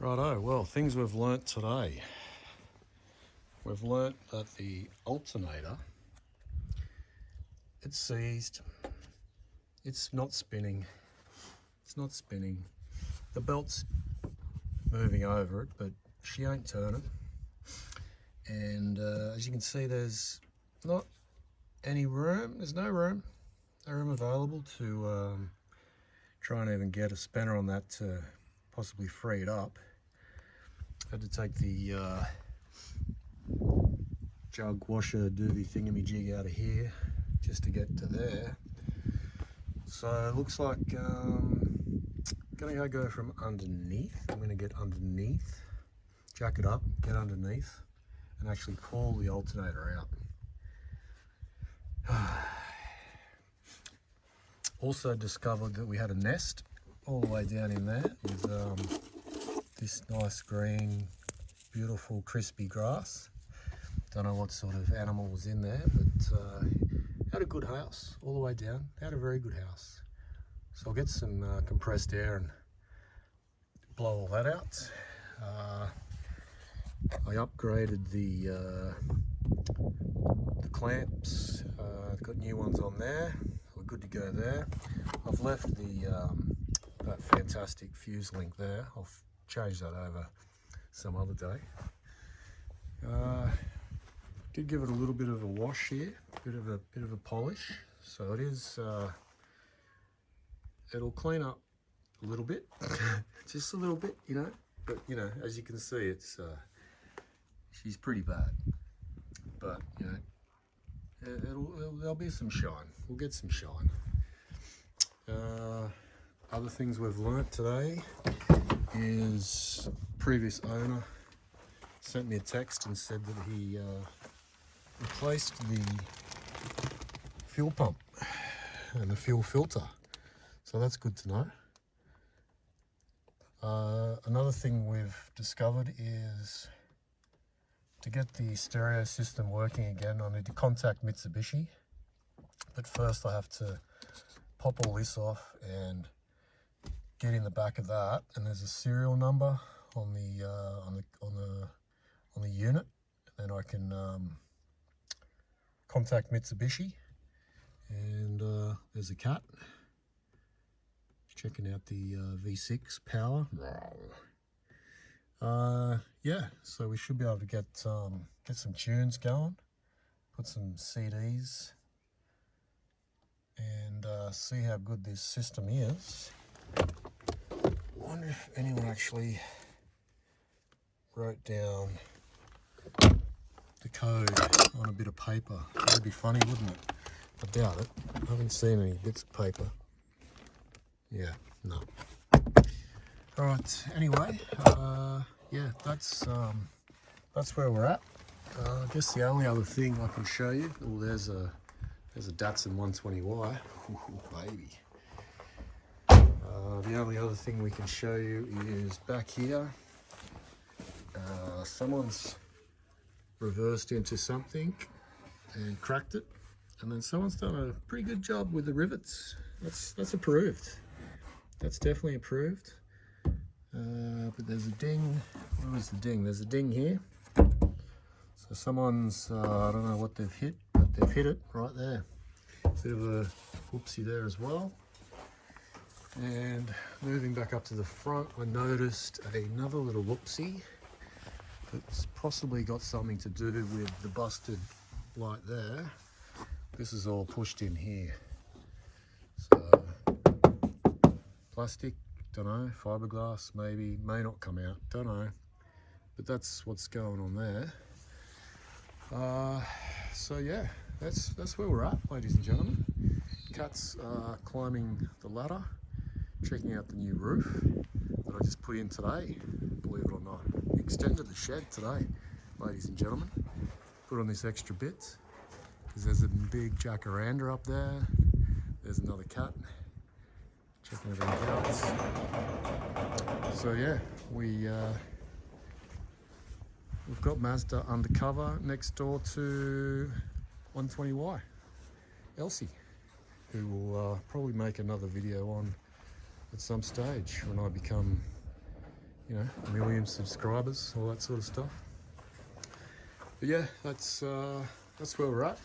Righto, well, things we've learnt today. We've learnt that the alternator, it's seized, it's not spinning, the belt's moving over it, but she ain't turning. And as you can see, there's not any room, there's no room available to try and even get a spanner on that to possibly free it up. Had to take the jug washer doobie thingamajig out of here just to get to there. So it looks like gonna go from underneath. I'm gonna get underneath, jack it up, get underneath, and actually pull the alternator out. Also discovered that we had a nest all the way down in there with this nice green, beautiful, crispy grass. Don't know what sort of animal was in there, but had a good house all the way down. Had a very good house. So I'll get some compressed air and blow all that out. I upgraded the clamps. I've got new ones on there. We're good to go there. I've left the that fantastic fuse link there. I'll change that over some other day. Did give it a little bit of a wash here, bit of a polish. So it is. It'll clean up a little bit, just a little bit, you know. But you know, as you can see, it's she's pretty bad. But you know, there'll be some shine. We'll get some shine. Other things we've learnt today is previous owner sent me a text and said that he replaced the fuel pump and the fuel filter, so that's good to know. Another thing we've discovered is to get the stereo system working again, I need to contact Mitsubishi, but first I have to pop all this off and get in the back of that, and there's a serial number on the unit, and then I can contact Mitsubishi. And there's a cat checking out the V6 power. Yeah, so we should be able to get some tunes going, put some CDs, and see how good this system is. I wonder if anyone actually wrote down the code on a bit of paper. That'd be funny, wouldn't it? I doubt it. I haven't seen any bits of paper. Yeah, no. All right. Anyway, yeah, that's where we're at. I guess the only other thing I can show you. Oh, there's a Datsun 120Y. Ooh, baby. The only other thing we can show you is back here. Someone's reversed into something and cracked it, and then someone's done a pretty good job with the rivets. That's approved. That's definitely approved. But there's a ding. Where is the ding? There's a ding here. So someone's I don't know what they've hit, but they've hit it right there. Bit of a whoopsie there as well. And moving back up to the front, I noticed another little whoopsie. It's possibly got something to do with the busted light there. This is all pushed in here. So, plastic, don't know, fiberglass maybe, may not come out, don't know. But that's what's going on there. So yeah, that's where we're at, ladies and gentlemen. Cat's climbing the ladder, checking out the new roof that I just put in today, believe it or not. Extended the shed today, ladies and gentlemen. Put on this extra bit, because there's a big jacaranda up there. There's another cat, checking everything out. So yeah, we've got Mazda undercover next door to 120Y, Elsie, who will probably make another video on at some stage when I become you know, 1 million subscribers, all that sort of stuff. But yeah, that's where we're at.